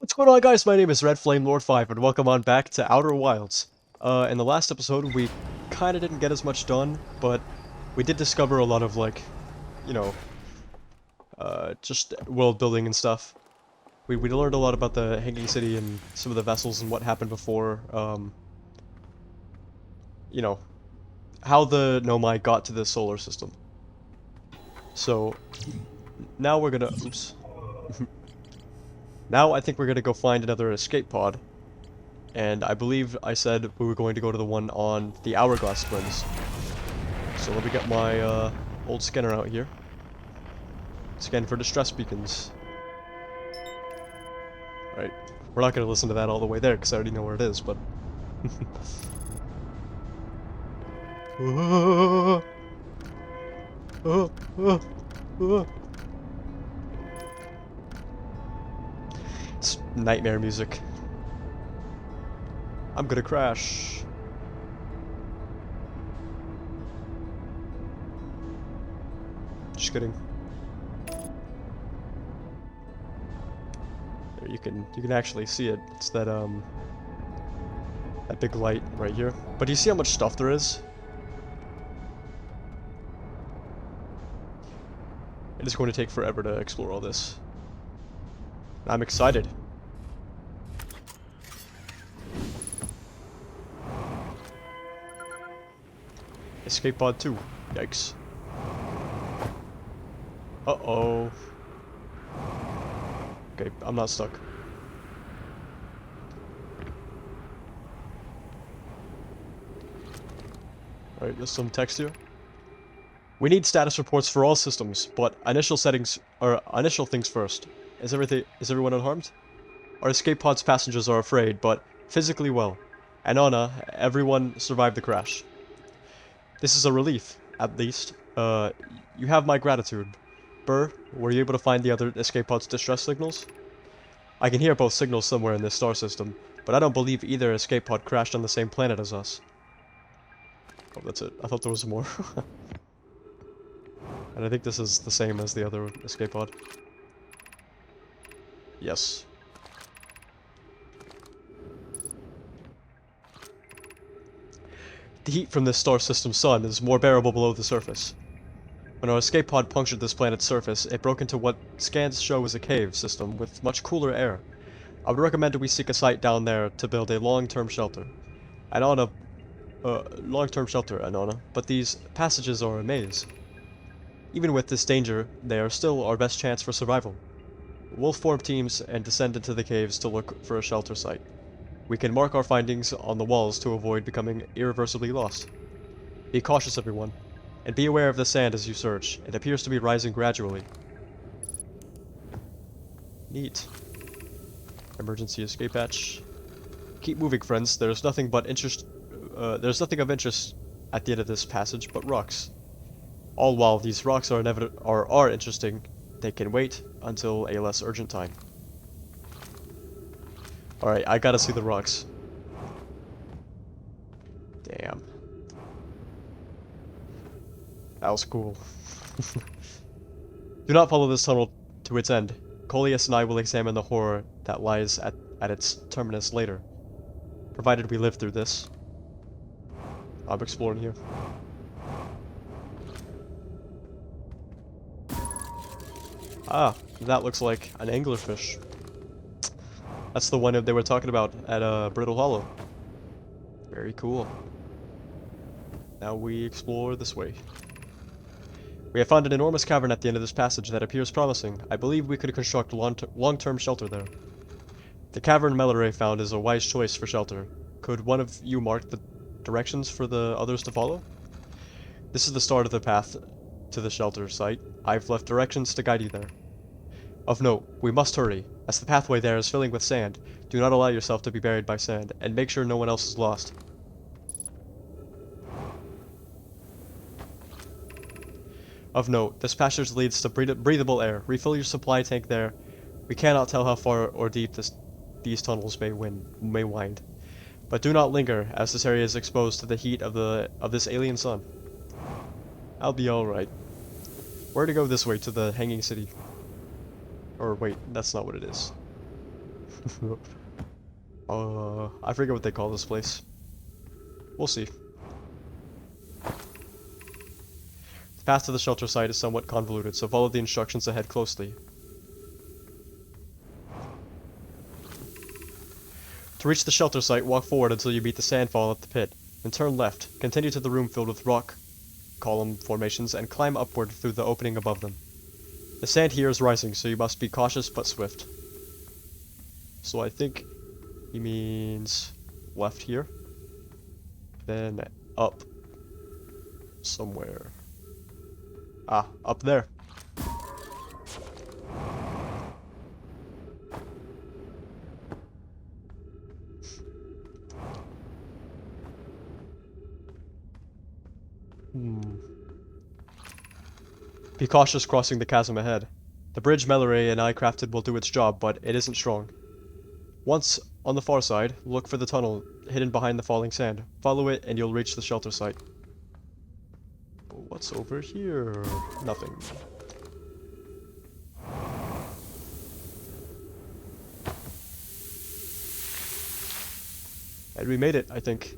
What's going on, guys? My name is Red Flame Lord 5, and welcome on back to Outer Wilds. In the last episode, we kind of didn't get as much done, but we did discover a lot of, like, you know, just world building and stuff. We learned a lot about the Hanging City and some of the vessels and what happened before, you know, how the Nomai got to the solar system. So, now we're gonna, oops. Now I think we're gonna go find another escape pod. And I believe I said we were going to go to the one on the Hourglass Twins. So let me get my old scanner out here. Scan for distress beacons. Alright, we're not going to listen to that all the way there because I already know where it is, but... It's nightmare music. I'm gonna crash. Just kidding. There, you can actually see it. It's that that big light right here. But do you see how much stuff there is? It is going to take forever to explore all this. I'm excited. Escape pod 2. Yikes. Uh-oh. Okay, I'm not stuck. Alright, there's some text here. We need status reports for all systems, but initial things first. Is everyone unharmed? Our escape pod's passengers are afraid, but physically well. And Anna, everyone survived the crash. This is a relief, at least. You have my gratitude. Burr, were you able to find the other escape pod's distress signals? I can hear both signals somewhere in this star system, but I don't believe either escape pod crashed on the same planet as us. Oh, that's it. I thought there was more. And I think this is the same as the other escape pod. Yes. The heat from this star system's sun is more bearable below the surface. When our escape pod punctured this planet's surface, it broke into what scans show as a cave system with much cooler air. I would recommend we seek a site down there to build a long-term shelter. Long-term shelter, Anona, but these passages are a maze. Even with this danger, they are still our best chance for survival. We'll form teams and descend into the caves to look for a shelter site. We can mark our findings on the walls to avoid becoming irreversibly lost. Be cautious, everyone, and be aware of the sand as you search. It appears to be rising gradually. Neat. Emergency escape hatch. Keep moving, friends. There's nothing of interest at the end of this passage but rocks. All while these rocks are interesting, they can wait until a less urgent time. Alright, I gotta see the rocks. Damn. That was cool. Do not follow this tunnel to its end. Coleus and I will examine the horror that lies at its terminus later. Provided we live through this. I'm exploring here. Ah, that looks like an anglerfish. That's the one they were talking about at Brittle Hollow. Very cool. Now we explore this way. We have found an enormous cavern at the end of this passage that appears promising. I believe we could construct long-term shelter there. The cavern Melore found is a wise choice for shelter. Could one of you mark the directions for the others to follow? This is the start of the path to the shelter site. I've left directions to guide you there. Of note, we must hurry, as the pathway there is filling with sand. Do not allow yourself to be buried by sand, and make sure no one else is lost. Of note, this passage leads to breathable air. Refill your supply tank there. We cannot tell how far or deep these tunnels may wind. But do not linger, as this area is exposed to the heat of this alien sun. I'll be alright. Where to go this way to the Hanging City? Or wait, that's not what it is. I forget what they call this place. We'll see. The path to the shelter site is somewhat convoluted, so follow the instructions ahead closely. To reach the shelter site, walk forward until you meet the sandfall at the pit, then turn left, continue to the room filled with rock column formations, and climb upward through the opening above them. The sand here is rising, so you must be cautious but swift. So I think he means left here, then up somewhere. Ah, up there. Be cautious crossing the chasm ahead. The bridge Melloray and I crafted will do its job, but it isn't strong. Once on the far side, look for the tunnel hidden behind the falling sand. Follow it and you'll reach the shelter site. What's over here? Nothing. And we made it, I think.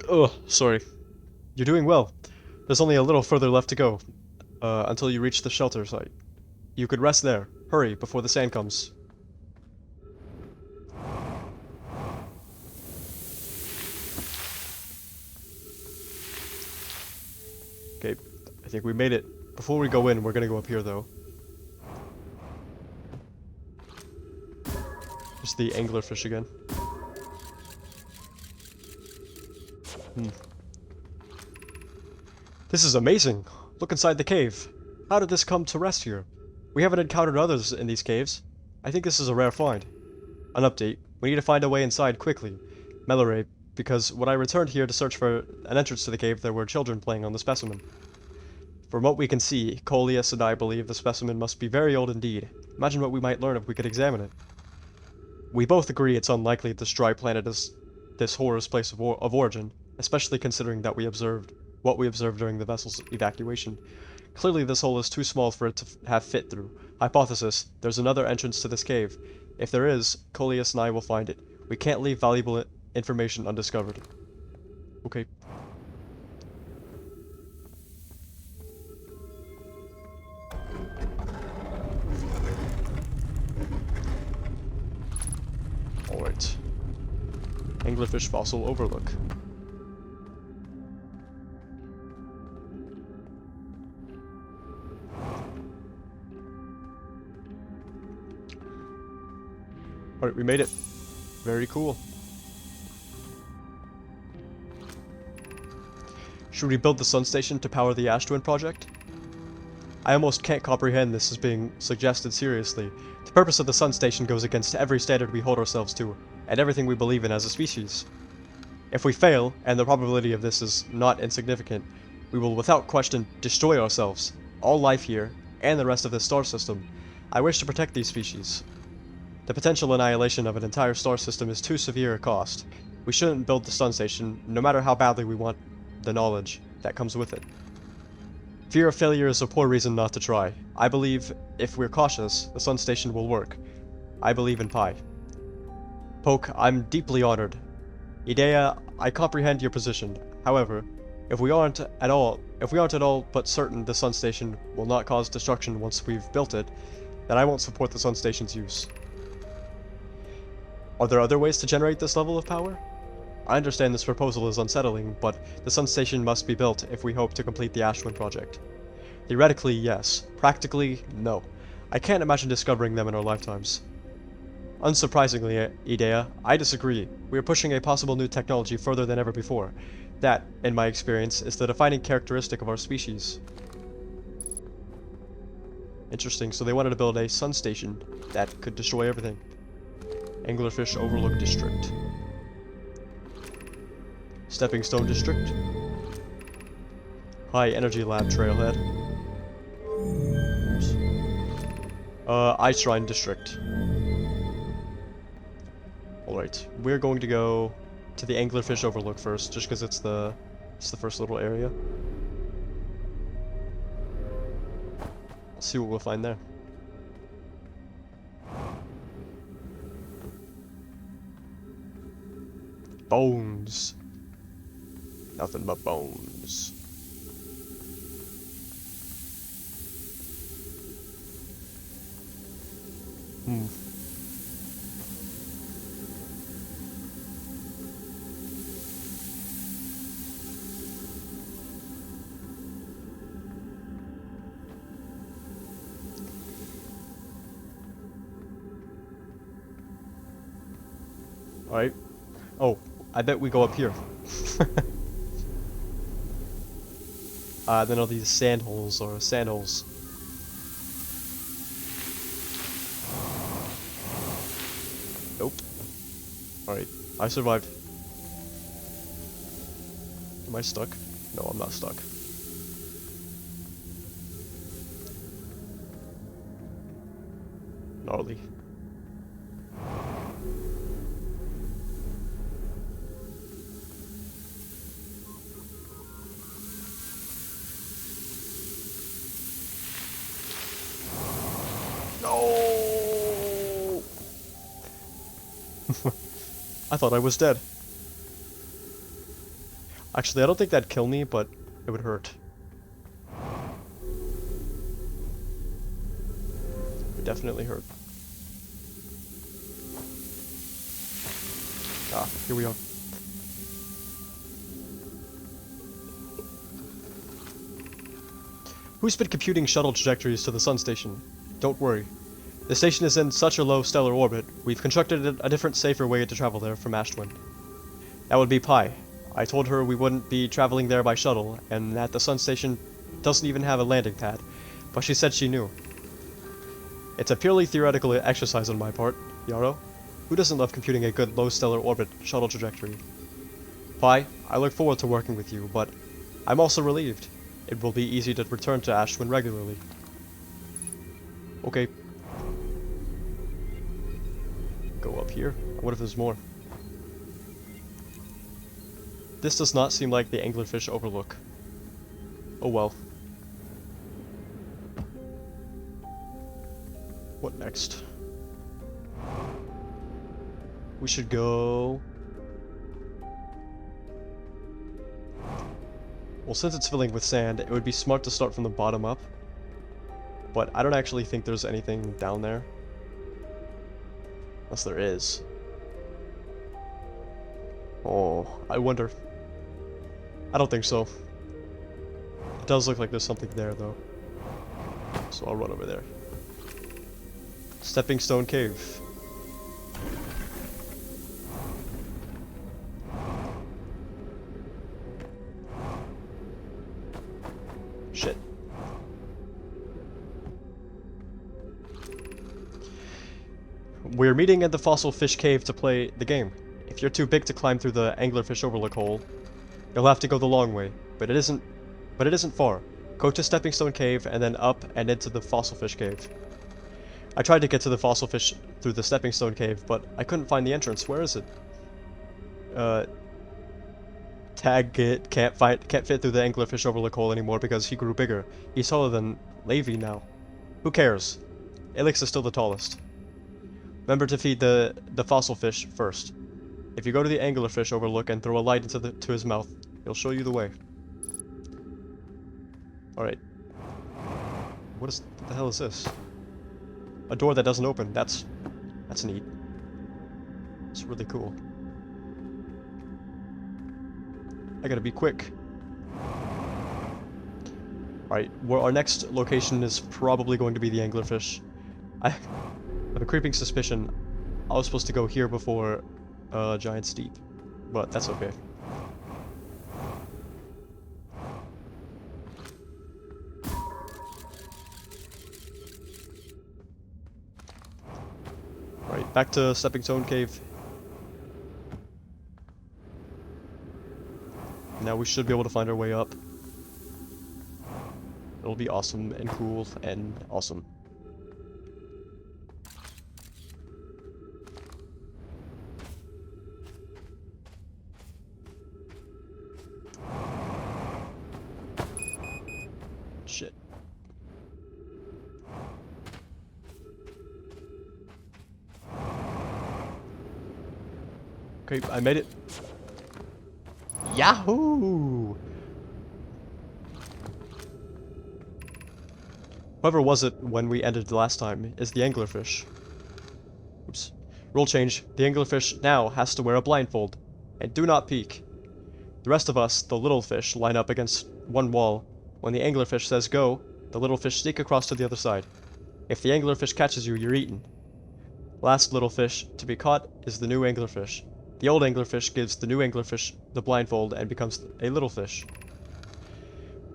Oh, sorry. You're doing well. There's only a little further left to go, until you reach the shelter site. You could rest there. Hurry, before the sand comes. Okay, I think we made it. Before we go in, we're gonna go up here, though. Just the anglerfish again. This is amazing! Look inside the cave. How did this come to rest here? We haven't encountered others in these caves. I think this is a rare find. An update. We need to find a way inside quickly. Melloray, because when I returned here to search for an entrance to the cave, there were children playing on the specimen. From what we can see, Coleus and I believe the specimen must be very old indeed. Imagine what we might learn if we could examine it. We both agree it's unlikely this dry planet is this horror's place of origin, especially considering that what we observed during the vessel's evacuation. Clearly this hole is too small for it to have fit through. Hypothesis, there's another entrance to this cave. If there is, Coleus and I will find it. We can't leave valuable information undiscovered. Okay. Alright. Anglerfish fossil overlook. Alright, we made it. Very cool. Should we build the sun station to power the Ash Twin project? I almost can't comprehend this as being suggested seriously. The purpose of the sun station goes against every standard we hold ourselves to, and everything we believe in as a species. If we fail, and the probability of this is not insignificant, we will without question destroy ourselves, all life here, and the rest of this star system. I wish to protect these species. The potential annihilation of an entire star system is too severe a cost. We shouldn't build the sun station, no matter how badly we want the knowledge that comes with it. Fear of failure is a poor reason not to try. I believe, if we're cautious, the sun station will work. I believe in Pi. Poke, I'm deeply honored. Idea, I comprehend your position. However, if we aren't at all but certain the sun station will not cause destruction once we've built it, then I won't support the sun station's use. Are there other ways to generate this level of power? I understand this proposal is unsettling, but the sun station must be built if we hope to complete the Ash Twin project. Theoretically, yes. Practically, no. I can't imagine discovering them in our lifetimes. Unsurprisingly, Idea, I disagree. We are pushing a possible new technology further than ever before. That, in my experience, is the defining characteristic of our species. Interesting, so they wanted to build a sun station that could destroy everything. Anglerfish Overlook District. Stepping Stone District. High Energy Lab Trailhead. Oops. Ice Shrine District. Alright, we're going to go to the Anglerfish Overlook first, just because it's the first little area. Let's see what we'll find there. Bones. Nothing but bones. Hmm. Alright. Oh, I bet we go up here. Then all these sand holes or sand holes. Nope. Alright, I survived. Am I stuck? No, I'm not stuck. Gnarly. No! I thought I was dead. Actually, I don't think that'd kill me, but it would hurt. It would definitely hurt. Ah, here we are. Who's been computing shuttle trajectories to the sun station? Don't worry. The station is in such a low stellar orbit, we've constructed a different, safer way to travel there from Ashtwin. That would be Pi. I told her we wouldn't be traveling there by shuttle, and that the sun station doesn't even have a landing pad, but she said she knew. It's a purely theoretical exercise on my part, Yarrow. Who doesn't love computing a good low stellar orbit shuttle trajectory? Pi, I look forward to working with you, but I'm also relieved. It will be easy to return to Ashtwin regularly. Okay. Go up here. What if there's more? This does not seem like the anglerfish overlook. Oh well. What next? We should go... Well, since it's filling with sand, it would be smart to start from the bottom up. But I don't actually think there's anything down there. Unless there is. Oh, I wonder. I don't think so. It does look like there's something there, though. So I'll run over there. Stepping Stone Cave. Shit. We're meeting at the Fossil Fish Cave to play the game. If you're too big to climb through the Anglerfish Overlook hole, you'll have to go the long way, but it isn't far. Go to Stepping Stone Cave and then up and into the Fossil Fish Cave. I tried to get to the Fossil Fish through the Stepping Stone Cave, but I couldn't find the entrance. Where is it? Tag it can't fit through the Anglerfish Overlook hole anymore because he grew bigger. He's taller than Levi now. Who cares? Elix is still the tallest. Remember to feed the fossil fish first. If you go to the anglerfish overlook and throw a light to his mouth, he'll show you the way. Alright. What the hell is this? A door that doesn't open. That's neat. It's really cool. I gotta be quick. Alright, our next location is probably going to be the anglerfish. I have a creeping suspicion I was supposed to go here before Giant Steep, but that's okay. Alright, back to Stepping Stone Cave. Now we should be able to find our way up. It'll be awesome and cool and awesome. Shit. Okay, I made it. Yahoo! Whoever was it when we ended the last time is the anglerfish. Oops. Rule change. The anglerfish now has to wear a blindfold. And do not peek. The rest of us, the little fish, line up against one wall. When the anglerfish says go, the little fish sneak across to the other side. If the anglerfish catches you, you're eaten. Last little fish to be caught is the new anglerfish. The old anglerfish gives the new anglerfish the blindfold and becomes a little fish.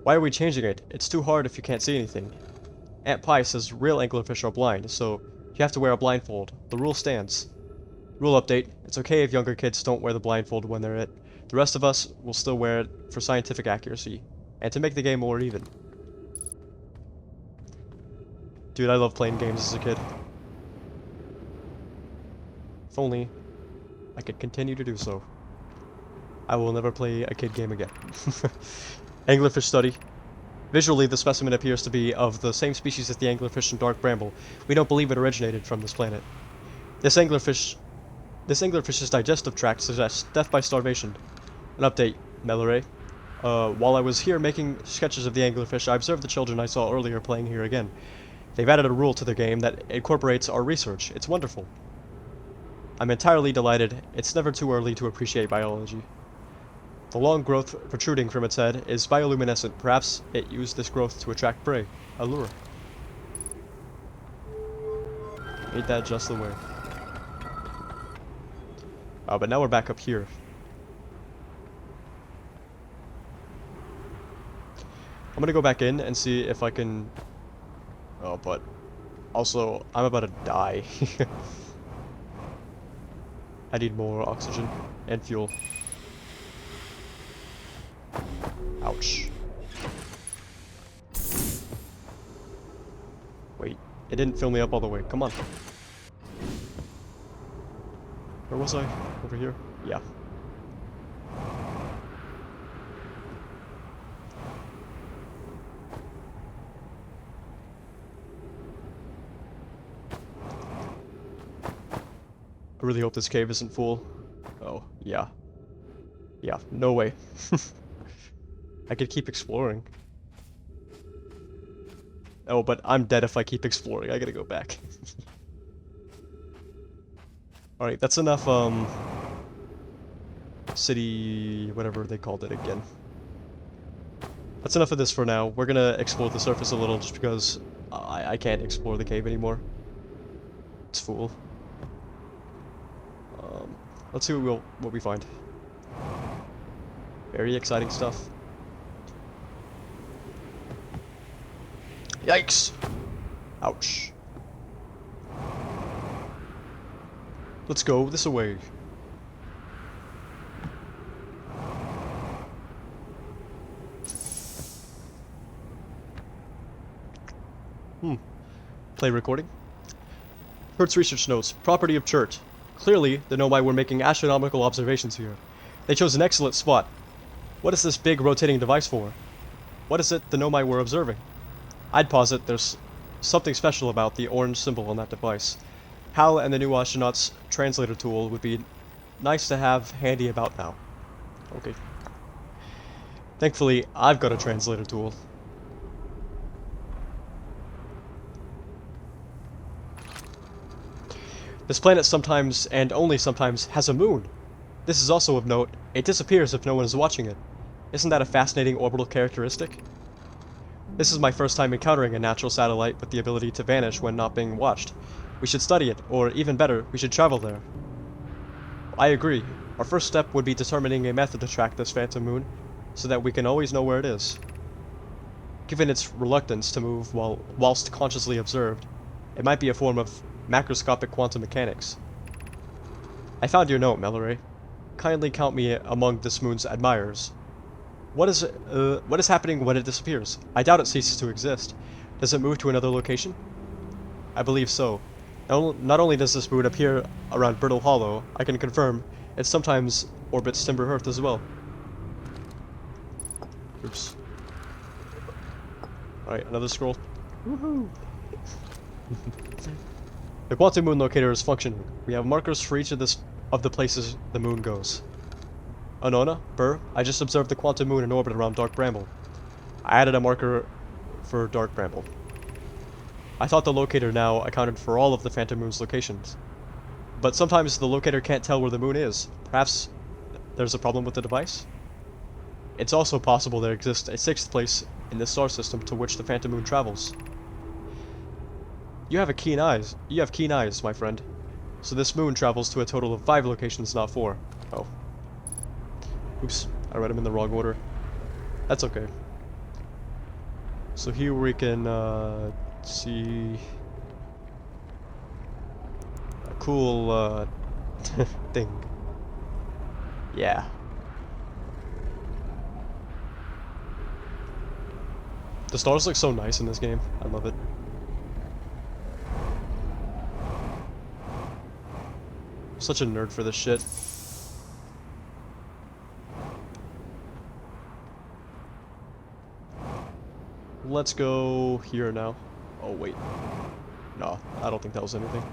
Why are we changing it? It's too hard if you can't see anything. Aunt Pie says real anglerfish are blind, so you have to wear a blindfold. The rule stands. Rule update. It's okay if younger kids don't wear the blindfold when they're it. The rest of us will still wear it for scientific accuracy, and to make the game more even. Dude, I love playing games as a kid. If only I could continue to do so. I will never play a kid game again. Anglerfish study. Visually, the specimen appears to be of the same species as the anglerfish in Dark Bramble. We don't believe it originated from this planet. This anglerfish's digestive tract suggests death by starvation. An update, Melore. While I was here making sketches of the anglerfish, I observed the children I saw earlier playing here again. They've added a rule to their game that incorporates our research. It's wonderful. I'm entirely delighted. It's never too early to appreciate biology. The long growth protruding from its head is bioluminescent. Perhaps it used this growth to attract prey. A lure. Ain't that just the way? But now we're back up here. I'm gonna go back in and see if I can... Oh, but... Also, I'm about to die. I need more oxygen and fuel. Ouch. Wait, it didn't fill me up all the way. Come on. Where was I? Over here? Yeah. I really hope this cave isn't full. Oh, yeah. Yeah, no way. I could keep exploring. Oh, but I'm dead if I keep exploring. I gotta go back. Alright, that's enough, city... whatever they called it again. That's enough of this for now. We're gonna explore the surface a little just because I can't explore the cave anymore. It's full. Let's see what we find. Very exciting stuff. Yikes! Ouch. Let's go this way. Play recording. Kurt's research notes. Property of Chert. Clearly, the Nomai were making astronomical observations here. They chose an excellent spot. What is this big rotating device for? What is it the Nomai were observing? I'd posit there's something special about the orange symbol on that device. Hal and the new astronaut's translator tool would be nice to have handy about now. Okay. Thankfully, I've got a translator tool. This planet sometimes, and only sometimes, has a moon. This is also of note. It disappears if no one is watching it. Isn't that a fascinating orbital characteristic? This is my first time encountering a natural satellite with the ability to vanish when not being watched. We should study it, or even better, we should travel there. I agree. Our first step would be determining a method to track this phantom moon, so that we can always know where it is. Given its reluctance to move whilst consciously observed, it might be a form of macroscopic quantum mechanics. I found your note, Melore. Kindly count me among this moon's admirers. What is happening when it disappears? I doubt it ceases to exist. Does it move to another location? I believe so. Not only does this moon appear around Brittle Hollow, I can confirm it sometimes orbits Timber Hearth as well. Oops. Alright, another scroll. Woohoo! The quantum moon locator is functioning. We have markers for each of the places the moon goes. Anona, Burr, I just observed the quantum moon in orbit around Dark Bramble. I added a marker for Dark Bramble. I thought the locator now accounted for all of the Phantom Moon's locations. But sometimes the locator can't tell where the moon is. Perhaps there's a problem with the device? It's also possible there exists a sixth place in the star system to which the Phantom Moon travels. You have keen eyes, my friend. So this moon travels to a total of 5 locations, not 4. Oh. Oops, I read them in the wrong order. That's okay. So here we can see a cool thing. Yeah. The stars look so nice in this game. I love it. I'm such a nerd for this shit. Let's go here now. Oh, wait. No, I don't think that was anything.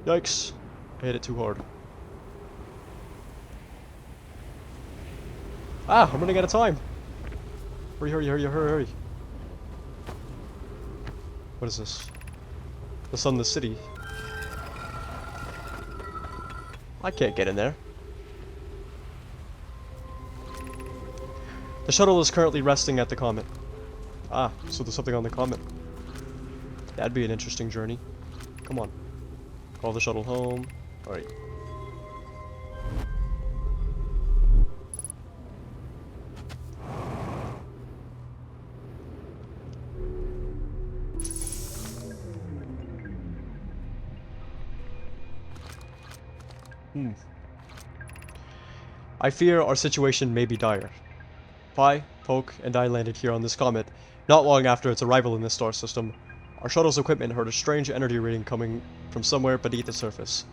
Yikes. I hit it too hard. Ah, I'm running out of time. Hurry, hurry, hurry, hurry, hurry. What is this? The Sunless City. I can't get in there. The shuttle is currently resting at the comet. Ah, so there's something on the comet. That'd be an interesting journey. Come on. Call the shuttle home. Alright. I fear our situation may be dire. Pi, Poke, and I landed here on this comet not long after its arrival in this star system. Our shuttle's equipment heard a strange energy reading coming from somewhere beneath the surface.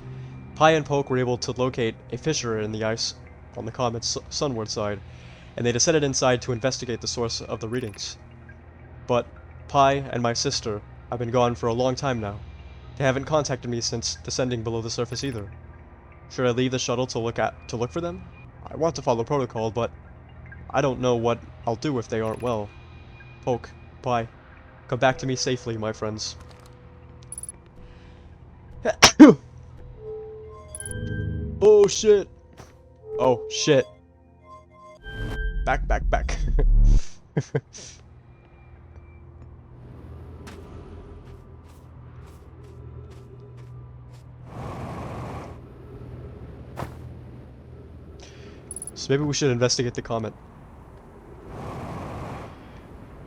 Pi and Poke were able to locate a fissure in the ice on the comet's sunward side, and they descended inside to investigate the source of the readings. But Pi and my sister have been gone for a long time now. They haven't contacted me since descending below the surface either. Should I leave the shuttle to look for them? I want to follow protocol, but I don't know what I'll do if they aren't well. Poke, Pi, come back to me safely, my friends. Oh shit! Oh shit! Back, back, back. So maybe we should investigate the comet.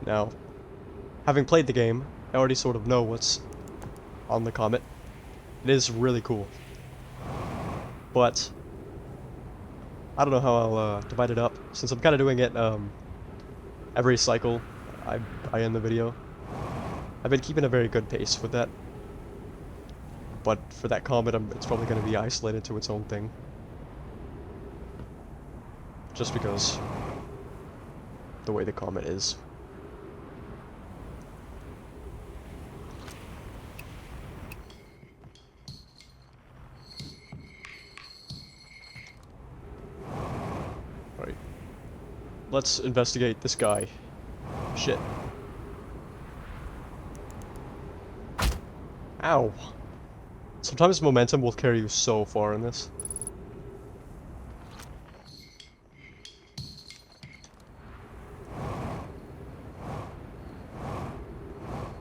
Now, having played the game, I already sort of know what's on the comet. It is really cool. But I don't know how I'll divide it up, since I'm kind of doing it every cycle I end the video. I've been keeping a very good pace with that. But for that comet, it's probably going to be isolated to its own thing. Just because the way the comet is. Alright. Let's investigate this guy. Shit. Ow. Sometimes momentum will carry you so far in this.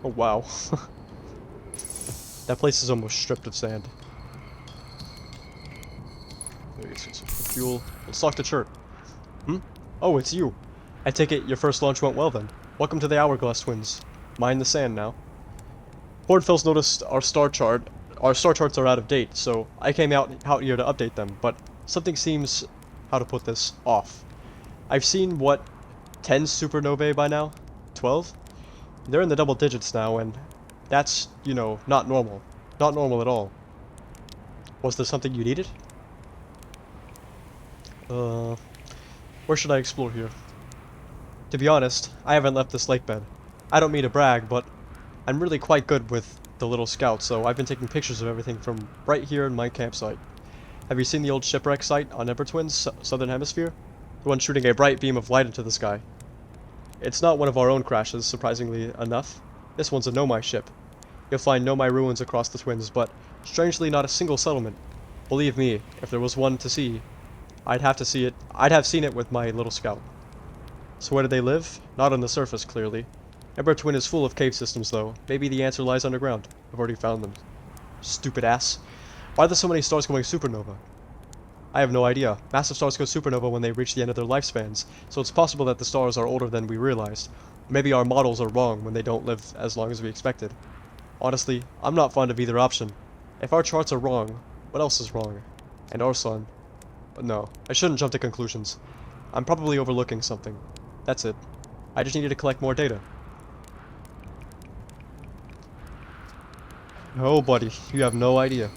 Oh wow. That place is almost stripped of sand. Maybe get some fuel. Let's talk to Chert. Hmm? Oh, it's you. I take it your first launch went well then. Welcome to the Hourglass Twins. Mind the sand now. Hornfels noticed our star charts are out of date, so I came out here to update them, but something seems, how to put this, off. I've seen, what, 10 supernovae by now? 12? They're in the double digits now, and that's, you know, not normal. Not normal at all. Was there something you needed? Where should I explore here? To be honest, I haven't left this lake bed. I don't mean to brag, but I'm really quite good with the little scout, so I've been taking pictures of everything from right here in my campsite. Have you seen the old shipwreck site on Ember Twins, Southern Hemisphere? The one shooting a bright beam of light into the sky. It's not one of our own crashes, surprisingly enough. This one's a Nomai ship. You'll find Nomai ruins across the Twins, but strangely not a single settlement. Believe me, if there was one to see, I'd have seen it with my little scout. So where do they live? Not on the surface, clearly. Ember Twin is full of cave systems, though. Maybe the answer lies underground. I've already found them. Stupid ass. Why are there so many stars going supernova? I have no idea. Massive stars go supernova when they reach the end of their lifespans, so it's possible that the stars are older than we realized. Maybe our models are wrong when they don't live as long as we expected. Honestly, I'm not fond of either option. If our charts are wrong, what else is wrong? And our sun? But no, I shouldn't jump to conclusions. I'm probably overlooking something. That's it. I just needed to collect more data. Oh, buddy, you have no idea.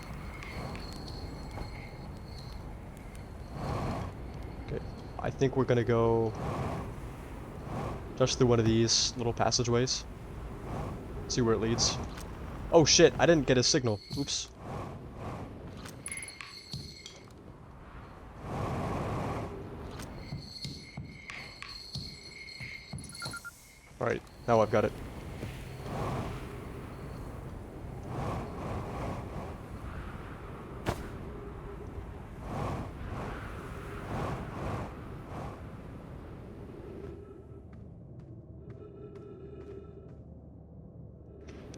Okay, I think we're gonna go just through one of these little passageways. See where it leads. Oh shit, I didn't get a signal. Oops. Alright, now I've got it.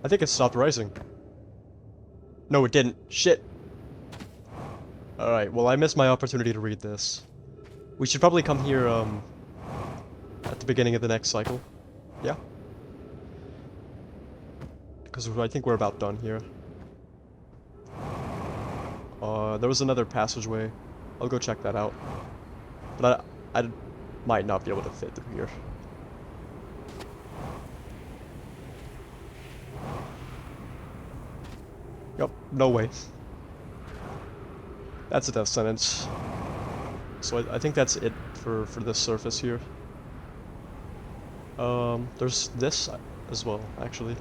I think it stopped rising. No, it didn't. Shit. Alright, well I missed my opportunity to read this. We should probably come here, at the beginning of the next cycle. Yeah? Because I think we're about done here. There was another passageway. I'll go check that out. But I might not be able to fit through here. Yup, no way. That's a death sentence. So I think that's it for this surface here. There's this as well, actually.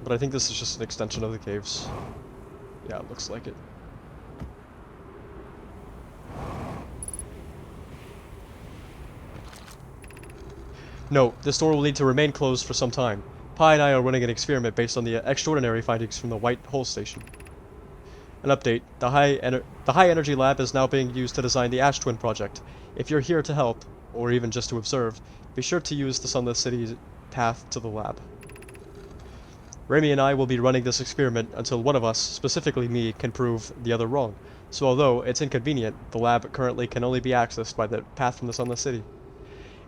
But I think this is just an extension of the caves. Yeah, it looks like it. No, this door will need to remain closed for some time. Pi and I are running an experiment based on the extraordinary findings from the White Hole Station. An update. The high energy lab is now being used to design the Ash Twin project. If you're here to help, or even just to observe, be sure to use the Sunless City's path to the lab. Remy and I will be running this experiment until one of us, specifically me, can prove the other wrong. So although it's inconvenient, the lab currently can only be accessed by the path from the Sunless City.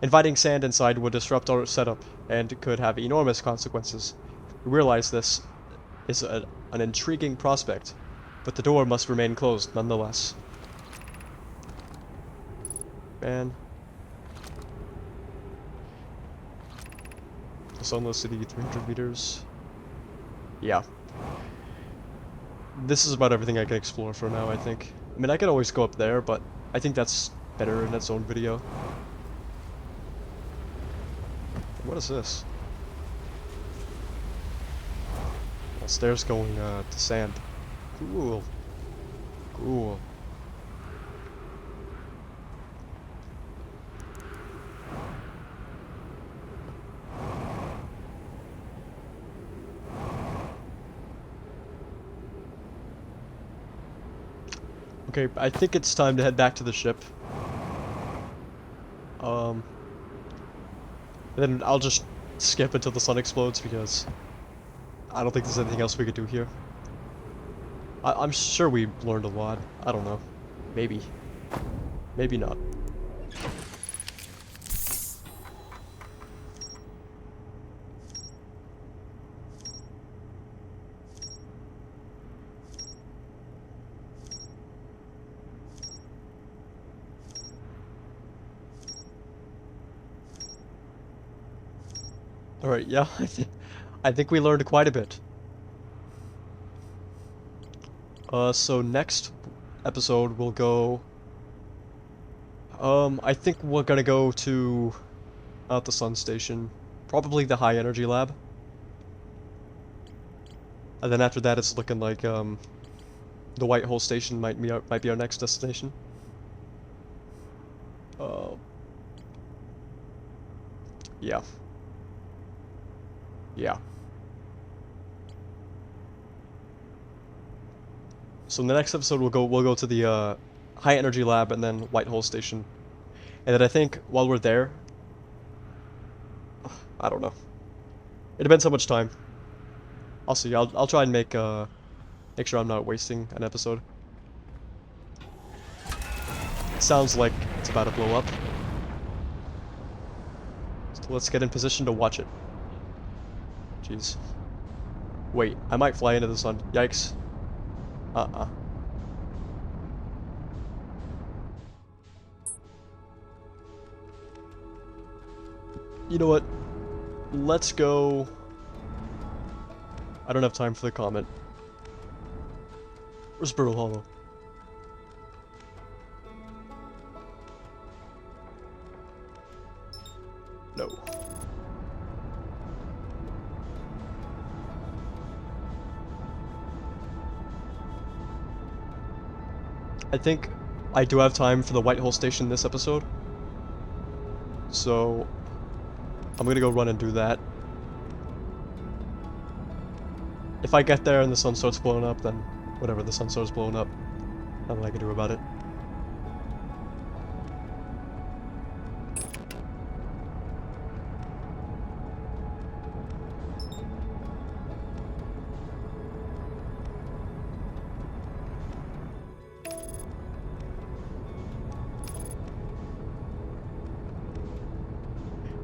Inviting sand inside would disrupt our setup, and could have enormous consequences. We realize this is an intriguing prospect, but the door must remain closed nonetheless. Man. The Sunless City, 300 meters. Yeah. This is about everything I can explore for now, I think. I mean, I could always go up there, but I think that's better in its own video. What is this? Well, stairs going to sand. Cool. Cool. Okay, I think it's time to head back to the ship. Then I'll just skip until the sun explodes because I don't think there's anything else we could do here. I'm sure we learned a lot. I don't know. Maybe. Maybe not. Alright, yeah, I think we learned quite a bit. So next episode we'll go... I think we're gonna go to... not the sun station. Probably the high energy lab. And then after that, it's looking like the White Hole Station might be our next destination. Yeah. Yeah. So in the next episode, we'll go to the high energy lab and then White Hole Station, and then I think while we're there, I don't know. It depends how much time. I'll see. I'll try and make sure I'm not wasting an episode. It sounds like it's about to blow up. So let's get in position to watch it. Jeez. Wait, I might fly into the sun. Yikes. Uh-uh. You know what? Let's go... I don't have time for the comment. Where's Brittle Hollow? No. I think I do have time for the White Hole Station this episode. So I'm gonna go run and do that. If I get there and the sun starts blowing up, then whatever, the sun starts blowing up. Nothing I can do about it.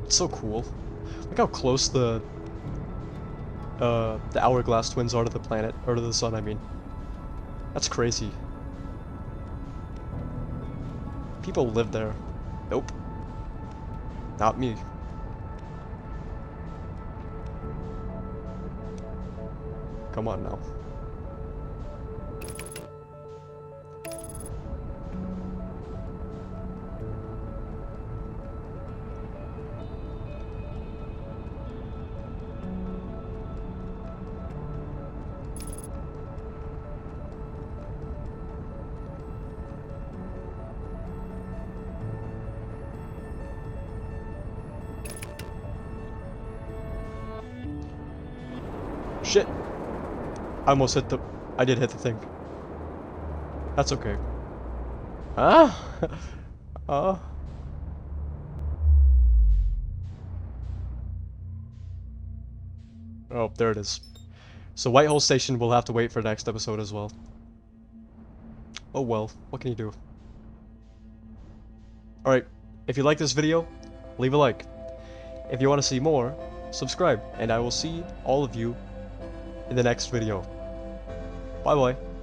It's so cool. Look how close the hourglass twins are to the planet, or to the sun, I mean. That's crazy. People live there. Nope. Not me. Come on now. Shit! I almost hit the... I did hit the thing. That's okay. Ah! Oh, there it is. So White Hole Station will have to wait for next episode as well. Oh well, what can you do? Alright, if you like this video, leave a like. If you want to see more, subscribe, and I will see all of you in the next video. Bye bye.